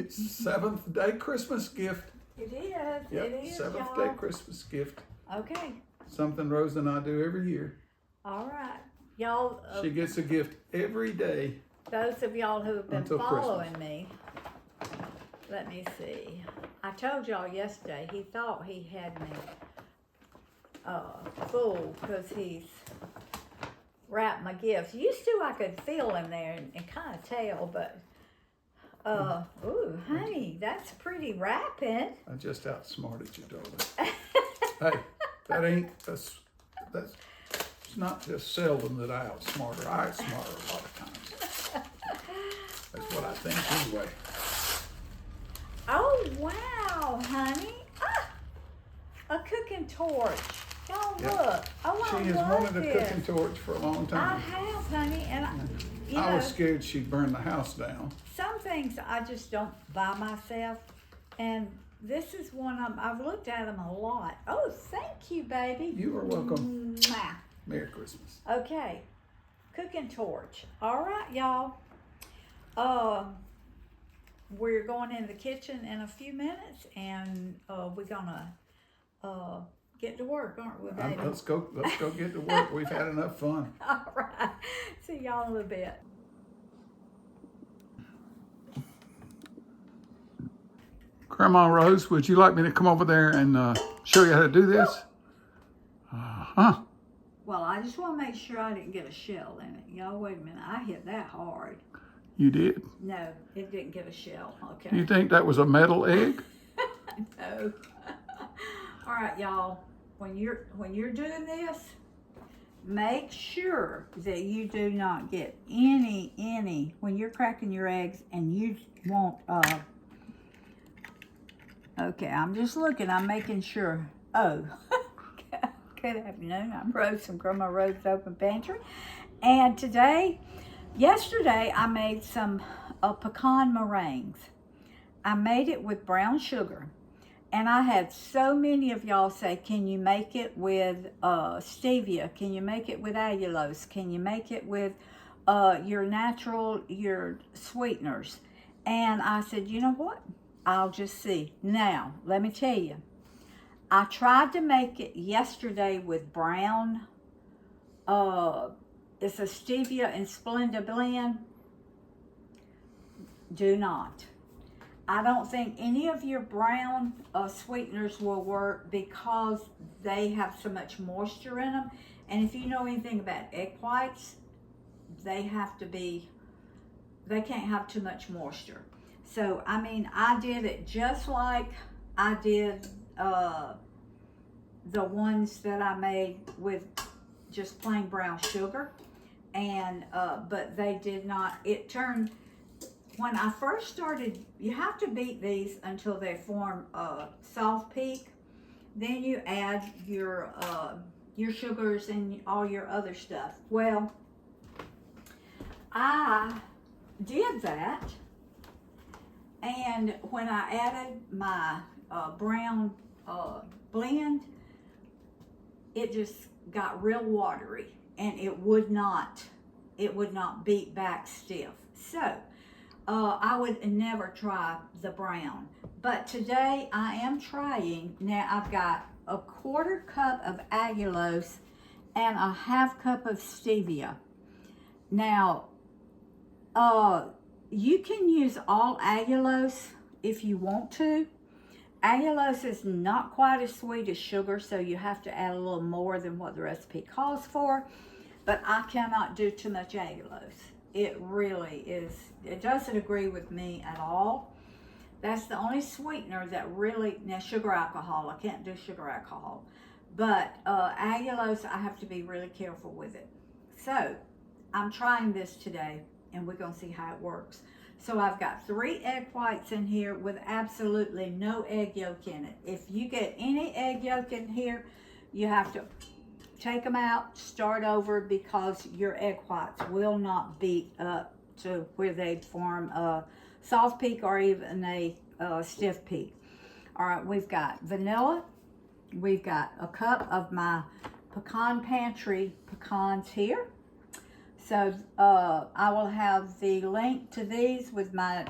It's seventh day Christmas gift. It is. Yep, It is, seventh y'all. day Christmas gift. Okay. Something Rose and I do every year. All right. Y'all, She gets a gift every day. those of y'all who have been Until following me, let me see. I told y'all yesterday, he thought he had me fooled because he's wrapped my gifts. Used to, I could feel him there and kind of tell, but, ooh, honey, that's pretty wrapping. I just outsmarted you, darling. Hey, that ain't, that's, it's not just seldom that I outsmart her. I outsmart her a lot of times. That's what I think anyway. Oh, wow, honey. Ah, a cooking torch. Y'all Yep. look. Oh, She I has love wanted a this. cooking torch for a long I time. have, honey, and you I know, was scared she'd burn the house down. some things I just don't buy myself, and this is one I've looked at them a lot. Oh, thank you, baby. You are welcome. Mwah. Merry Christmas. Okay, cooking torch. All right, y'all. We're going in the kitchen in a few minutes, and we're gonna get to work, aren't we, baby? Let's go get to work. We've had enough fun. All right. See y'all in a little bit. Grandma Rose, would you like me to come over there and show you how to do this? Uh-huh. Well, I just want to make sure I didn't get a shell in it. Y'all, wait a minute. I hit that hard. You did? No, it didn't get a shell. Okay. You think that was a metal egg? No. All right, y'all. When you're doing this, make sure that you do not get any when you're cracking your eggs, and you won't okay, I'm just looking, I'm making sure. Oh, good afternoon. I'm Rose from Grandma Rose's Open Pantry, and yesterday I made some pecan meringues. I made it with brown sugar. And I had so many of y'all say, can you make it with stevia? Can you make it with allulose? Can you make it with your sweeteners? And I said, you know what? I'll just see. Now, let me tell you, I tried to make it yesterday with brown, it's a stevia and Splenda blend. Do not. I don't think any of your brown sweeteners will work because they have so much moisture in them. And if you know anything about egg whites, they can't have too much moisture. So, I mean, I did it just like I did the ones that I made with just plain brown sugar. And, but they did not, when I first started, you have to beat these until they form a soft peak. Then you add your sugars and all your other stuff. Well, I did that, and when I added my brown blend, it just got real watery, and it would not beat back stiff. So I would never try the brown, but today I am trying. Now I've got a 1/4 cup of allulose and a 1/2 cup of stevia. Now, you can use all allulose if you want to. Allulose is not quite as sweet as sugar, so you have to add a little more than what the recipe calls for, but I cannot do too much allulose. It really is, it doesn't agree with me at all. That's the only sweetener that really, now sugar alcohol, I can't do sugar alcohol, but allulose, I have to be really careful with it. So I'm trying this today, and we're gonna see how it works. So I've got 3 egg whites in here with absolutely no egg yolk in it. If you get any egg yolk in here, you have to take them out, start over, because your egg whites will not beat up to where they'd form a soft peak or even a stiff peak. All right, we've got vanilla. We've got a cup of my Pecan Pantry pecans here. So I will have the link to these with my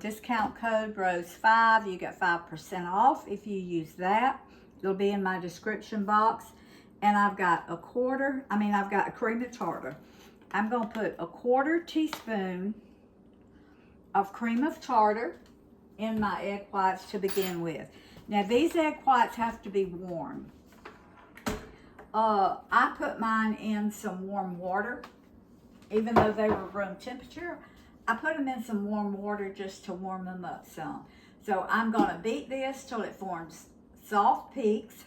discount code ROSE5. You get 5% off if you use that. It'll be in my description box. And I've got a cream of tartar. I'm going to put a 1/4 teaspoon of cream of tartar in my egg whites to begin with. Now these egg whites have to be warm. I put mine in some warm water, even though they were room temperature. I put them in some warm water just to warm them up some. So I'm going to beat this till it forms soft peaks,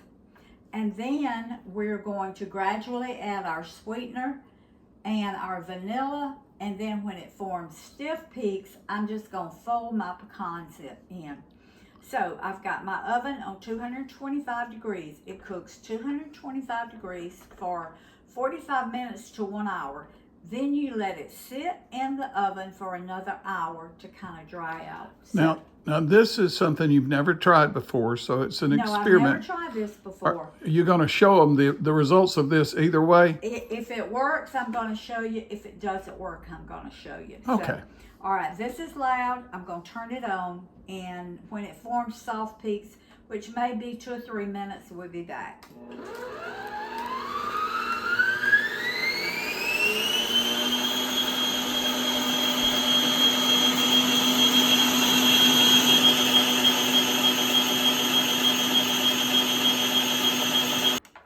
and then we're going to gradually add our sweetener and our vanilla, and then when it forms stiff peaks, I'm just going to fold my pecans in. So I've got my oven on 225 degrees. It cooks 225 degrees for 45 minutes to 1 hour. Then you let it sit in the oven for another hour to kind of dry out. So, now this is something you've never tried before, so it's an experiment. No, I've never tried this before. Are you going to show them the results of this either way? If it works, I'm going to show you. If it doesn't work, I'm going to show you. Okay. So, all right, this is loud. I'm going to turn it on, and when it forms soft peaks, which may be 2 or 3 minutes, we'll be back.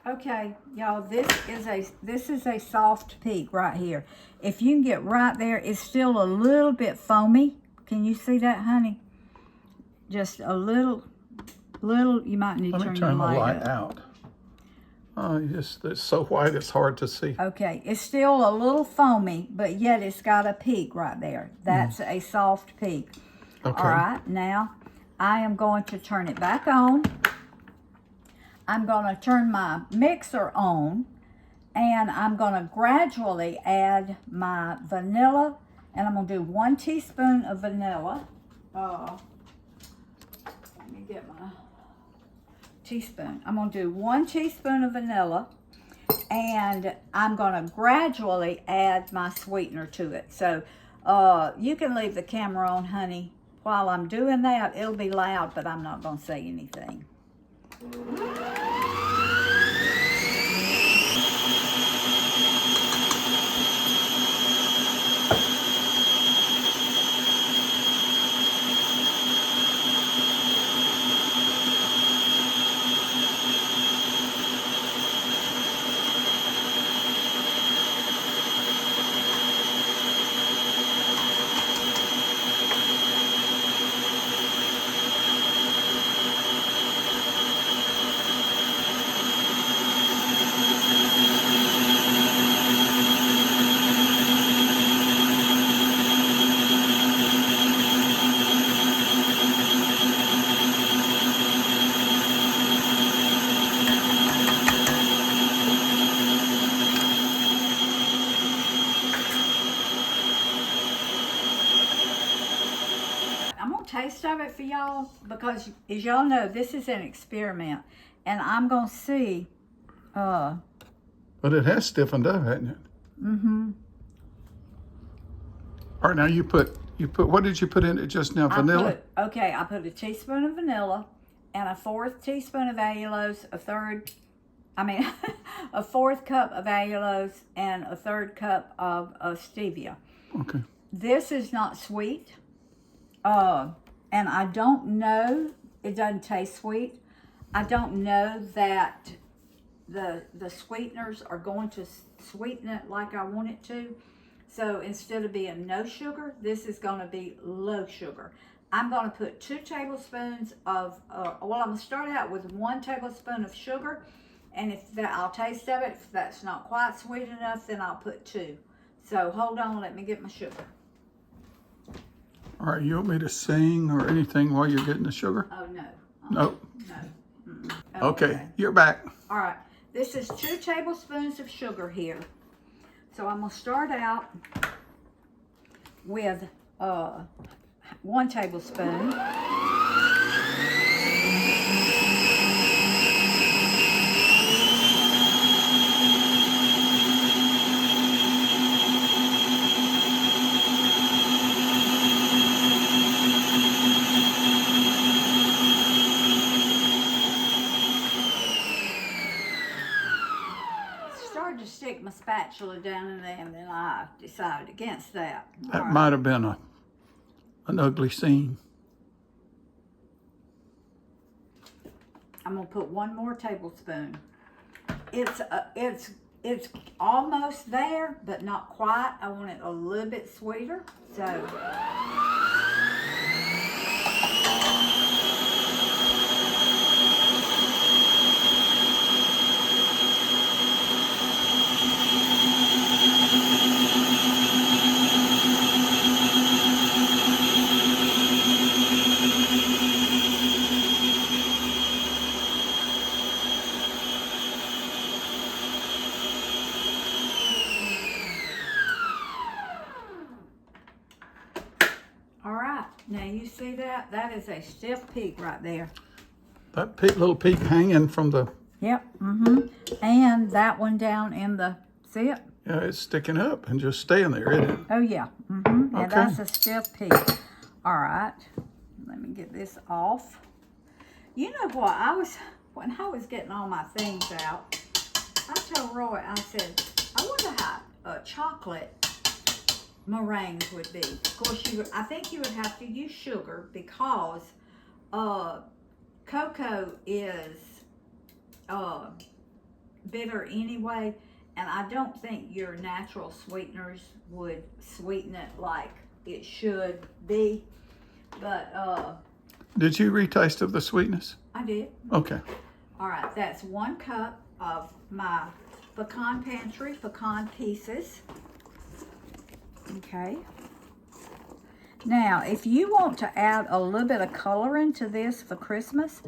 Okay, y'all, this is a soft peak right here. If you can get right there, it's still a little bit foamy. Can you see that, honey? Just a little, you might need to turn the light out. Oh, it's so white it's hard to see. Okay, it's still a little foamy, but yet it's got a peak right there. That's a soft peak. Okay. All right, now I am going to turn it back on. I'm going to turn my mixer on, and I'm going to gradually add my vanilla, and I'm going to do 1 teaspoon of vanilla. Let me get my teaspoon. I'm going to do 1 teaspoon of vanilla, and I'm going to gradually add my sweetener to it. So you can leave the camera on, honey. While I'm doing that, it'll be loud, but I'm not going to say anything. Taste of it for y'all, because as y'all know, this is an experiment, and I'm gonna see. But it has stiffened up, hasn't it? Mm-hmm. All right, now you put what did you put in it just now? Vanilla. I put a teaspoon of vanilla and a 1/4 teaspoon of allulose, a 1/4 cup of allulose, and a 1/3 cup of stevia. Okay. This is not sweet. And I don't know, it doesn't taste sweet. I don't know that the sweeteners are going to sweeten it like I want it to. So instead of being no sugar, this is going to be low sugar. I'm going to put 2 tablespoons of, I'm going to start out with 1 tablespoon of sugar. And I'll taste of it. If that's not quite sweet enough, then I'll put 2. So hold on, let me get my sugar. All right, you want me to sing or anything while you're getting the sugar? Oh, no. No. No. Okay, you're back. All right, this is 2 tablespoons of sugar here. So I'm going to start out with 1 tablespoon. stick my spatula down in there, and then I decided against that. That might have been an ugly scene. I'm gonna put 1 more tablespoon. It's almost there, but not quite. I want it a little bit sweeter, so. Now you see that? That is a stiff peak right there. That little peak hanging from the... Yep. And that one down in the... See it? Yeah, it's sticking up and just staying there, isn't it? Oh, yeah. Yeah, Okay. that's a stiff peak. All right. Let me get this off. You know what? When I was getting all my things out, I told Roy, I said, I wonder how chocolate meringues would be. Of course, I think you would have to use sugar because cocoa is bitter anyway, and I don't think your natural sweeteners would sweeten it like it should be. But did you retaste of the sweetness? I did. Okay. All right, that's 1 cup of my pecan pantry pecan pieces. Okay. Now, if you want to add a little bit of coloring to this for Christmas,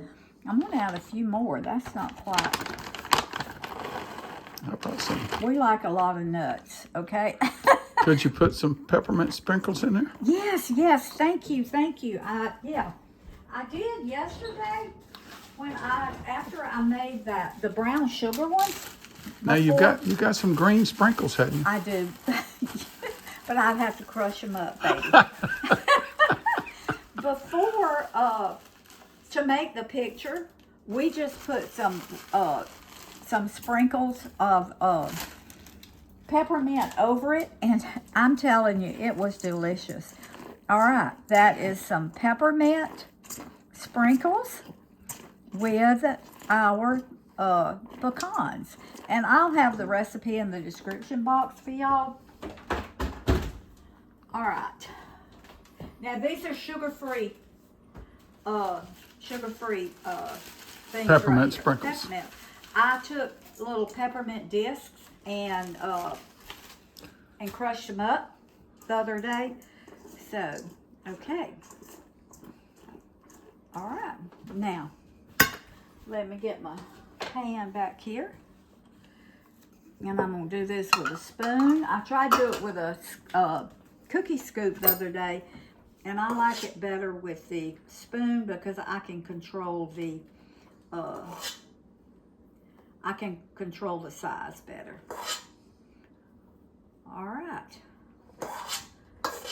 I'm going to add a few more. That's not quite. How about some? We like a lot of nuts, okay? Could you put some peppermint sprinkles in there? Yes, thank you. Yeah, I did yesterday after I made the brown sugar one. Now you got some green sprinkles, hadn't you? I do. But I'd have to crush them up, baby. Before, to make the picture, we just put some sprinkles of peppermint over it, and I'm telling you, it was delicious. All right, that is some peppermint sprinkles with our pecans. And I'll have the recipe in the description box for y'all. All right. Now these are sugar-free things. Peppermint right sprinkles. Peppermint. I took little peppermint discs and crushed them up the other day. So, okay. All right. Now, let me get my pan back here. And I'm going to do this with a spoon. I tried to do it with a cookie scoop the other day, and I like it better with the spoon because I can control the size better. All right.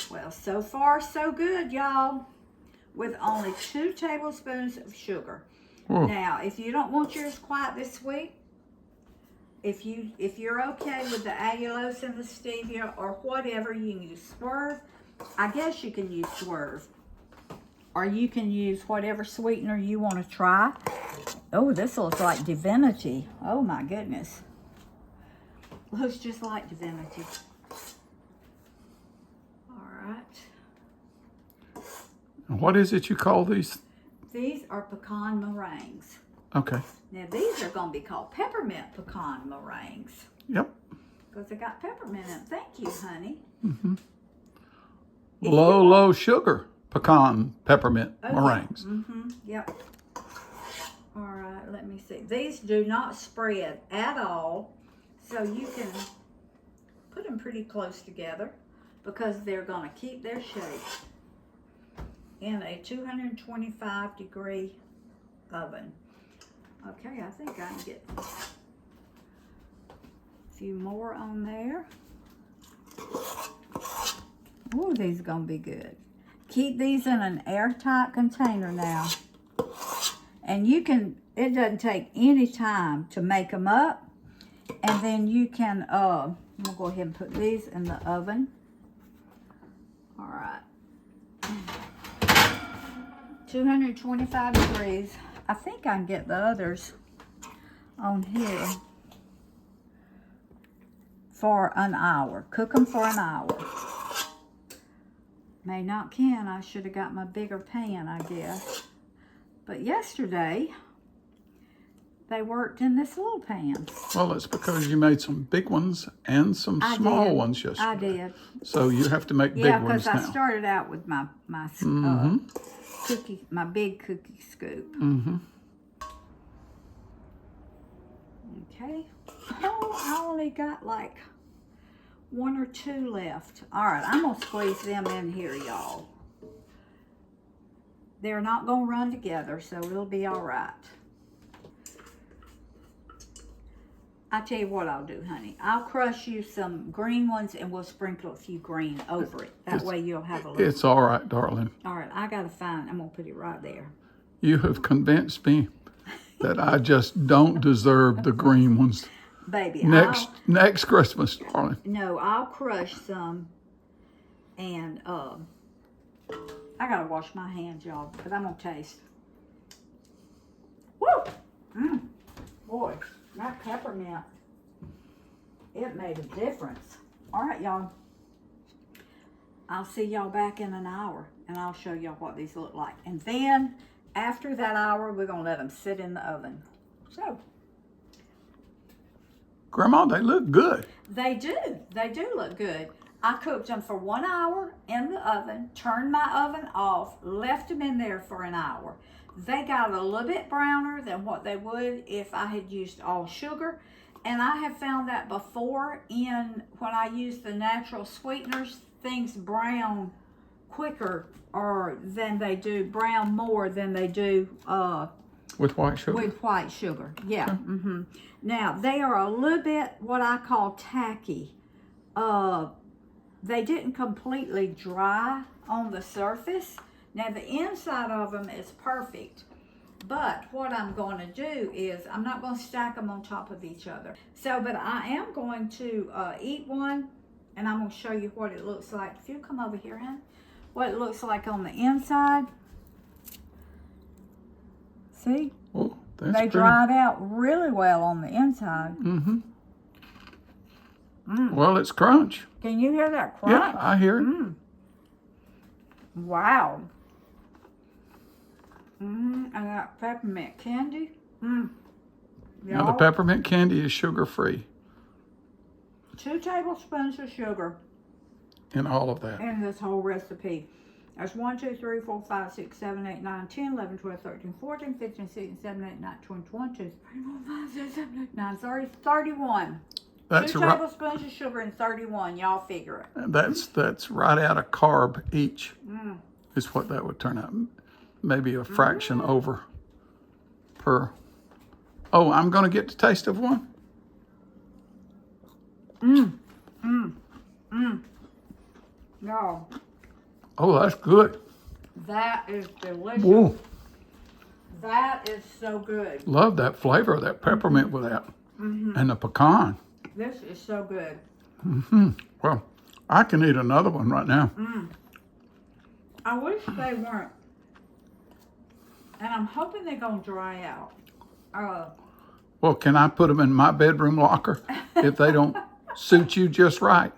Well, so far so good, y'all. With only 2 tablespoons of sugar. Ooh. Now, if you don't want yours quite this sweet, if you're okay with the allulose and the stevia or whatever, you can use Swerve. I guess you can use Swerve. Or you can use whatever sweetener you want to try. Oh, this looks like Divinity. Oh my goodness. Looks just like Divinity. All right. What is it you call these? These are pecan meringues. Okay. Now these are going to be called peppermint pecan meringues. Yep. Because they got peppermint in them. Thank you, honey. Mm-hmm. Low sugar pecan peppermint meringues. Mm-hmm. Yep. All right, let me see. These do not spread at all, so you can put them pretty close together because they're going to keep their shape in a 225-degree oven. Okay, I think I can get a few more on there. Oh, these are going to be good. Keep these in an airtight container now. And you can, it doesn't take any time to make them up. And then you can, I'm gonna go ahead and put these in the oven. All right. 225 degrees. I think I can get the others on here for an hour. Cook them for an hour. May not can. I should have got my bigger pan, I guess. But yesterday, they worked in this little pan. Well, it's because you made some big ones and some small ones yesterday. I did. So you have to make big Yeah, ones because now. I started out with my cookie, my big cookie scoop. Okay. Oh, I only got like 1 or 2 left. All right, I'm gonna squeeze them in here, y'all. They're not gonna run together, so it'll be all right. I tell you what I'll do, honey. I'll crush you some green ones and we'll sprinkle a few green over it. That way you'll have a little. It's all right, darling. All right, I gotta find. I'm gonna put it right there. You have convinced me that I just don't deserve the green ones. Baby, Next Christmas, darling. No, I'll crush some, and I gotta wash my hands, y'all, but I'm gonna taste. Woo! Boy, that peppermint, it made a difference. All right, y'all. I'll see y'all back in an hour, and I'll show y'all what these look like. And then, after that hour, we're gonna let them sit in the oven. So. Grandma, they look good. They do. They do look good. I cooked them for 1 hour in the oven, turned my oven off, left them in there for an hour. They got a little bit browner than what they would if I had used all sugar. And I have found that before when I use the natural sweeteners, things brown quicker than they do, brown more than they do with white sugar? With white sugar, yeah. Now, they are a little bit what I call tacky. They didn't completely dry on the surface. Now, the inside of them is perfect. But what I'm going to do is, I'm not going to stack them on top of each other. So, but I am going to eat one, and I'm going to show you what it looks like. If you come over here, hon, what it looks like on the inside. See? Oh, that's they pretty. dried out really well on the inside. Well, it's crunch. Can you hear that crunch? Yeah, I hear it. Wow. And that peppermint candy. Now, the peppermint candy is sugar-free. 2 tablespoons of sugar in all of that. In this whole recipe. That's 1, 2, 3, 4, 5, 6, 7, 8, 9, 10, 11, 12, 13, 14, 15, 16, 17, 18, 19, 20, 21, 2, 3, 4, 5, 6, 7, 8, 9, 30, 31. That's 2 tablespoons of sugar and 31. Y'all figure it. That's right out of carb each. Is what that would turn out. Maybe a fraction over per. Oh, I'm going to get the taste of one. No. Oh, that's good. That is delicious. Whoa. That is so good. Love that flavor of that peppermint with that. And the pecan. This is so good. Well, I can eat another one right now. I wish they weren't. And I'm hoping they're going to dry out. Well, can I put them in my bedroom locker if they don't suit you just right?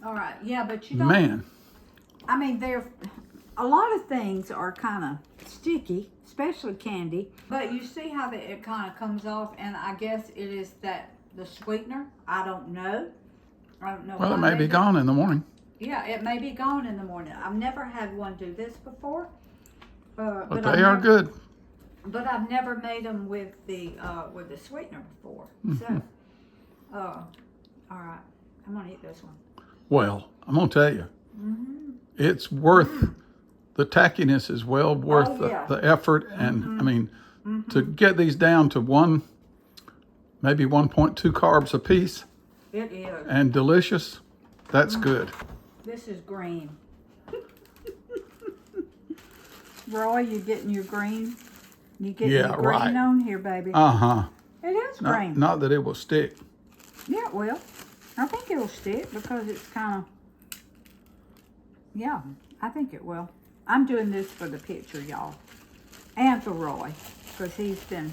All right. Yeah, but you don't. Man. I mean, a lot of things are kind of sticky, especially candy. But you see how it kind of comes off, and I guess it is the sweetener. I don't know. Well, it may be gone in the morning. Yeah, it may be gone in the morning. I've never had one do this before. But they are good. But I've never made them with the sweetener before. So, all right, I'm gonna eat this one. Well, I'm gonna tell you, it's worth the tackiness is well worth the effort, and I mean, to get these down to maybe 1.2 carbs a piece. It is. And delicious. That's good. This is green. Roy, you getting your green? You getting your green on here, baby? Uh-huh. It is green. Not that it will stick. Yeah, it will. I think it'll stick because it's kind of, yeah, I think it will. I'm doing this for the picture, y'all. And for Roy, because he's been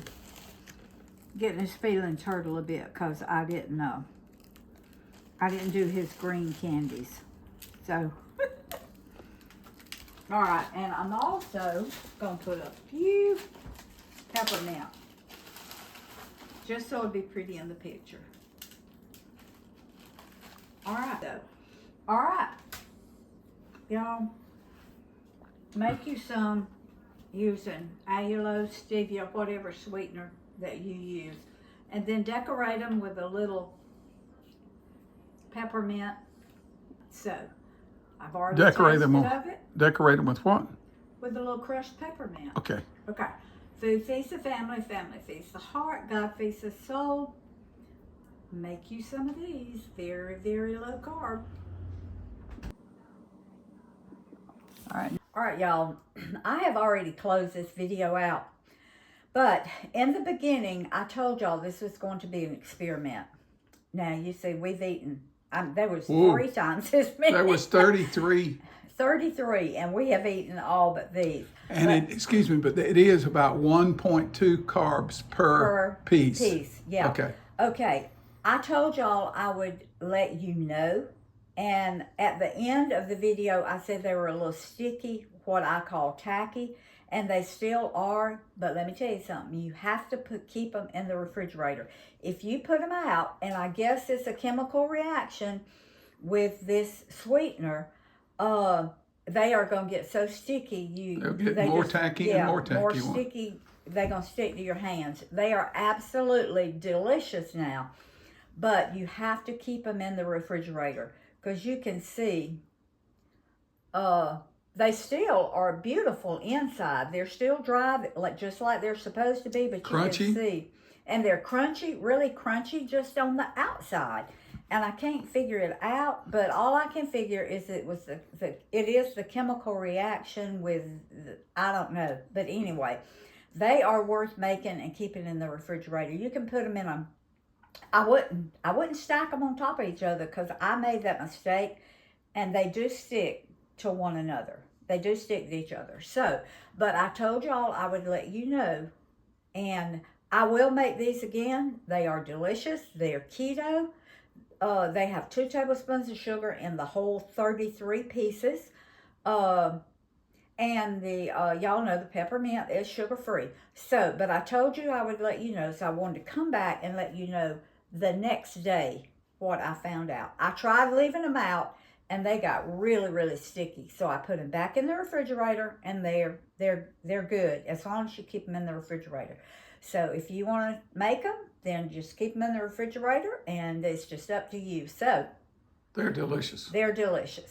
getting his feelings hurt a little bit because I didn't do his green candies. So, all right, and I'm also going to put a few peppermint, just so it'll be pretty in the picture. All right, though. All right, y'all, make you some using allulose, stevia, whatever sweetener that you use, and then decorate them with a little peppermint. So, I've already Decorate them tasted with, of it decorate them with what? with a little crushed peppermint. Okay. Okay. Food feeds the family, family feeds the heart, God feeds the soul. Make you some of these. Very, very low carb. All right, y'all. I have already closed this video out. But in the beginning, I told y'all this was going to be an experiment. Now, you see, we've eaten. There was 3 times this many. There was 33. 33, and we have eaten all but these. And excuse me, but it is about 1.2 carbs per piece. Yeah. Okay. Okay. I told y'all I would let you know. And at the end of the video, I said they were a little sticky, what I call tacky. And they still are. But let me tell you something. You have to keep them in the refrigerator. If you put them out, and I guess it's a chemical reaction with this sweetener, they are going to get so sticky. They'll get more tacky and more tacky. More sticky. They're going to stick to your hands. They are absolutely delicious now. But you have to keep them in the refrigerator. Because you can see, they still are beautiful inside. They're still dry, just like they're supposed to be. But you can see. And they're crunchy, really crunchy just on the outside. And I can't figure it out, but all I can figure is it was it is the chemical reaction with, I don't know. But anyway, they are worth making and keeping in the refrigerator. You can put them in a, I wouldn't stack them on top of each other because I made that mistake, and they do stick to one another. They do stick to each other. So, but I told y'all I would let you know, and I will make these again. They are delicious. They're keto. They have 2 tablespoons of sugar in the whole 33 pieces. And the y'all know the peppermint is sugar-free. So, but I told you I would let you know, so I wanted to come back and let you know the next day what I found out. I tried leaving them out, and they got really, really sticky. So I put them back in the refrigerator, and they're good as long as you keep them in the refrigerator. So if you want to make them, then just keep them in the refrigerator, and it's just up to you. So they're delicious. They're delicious.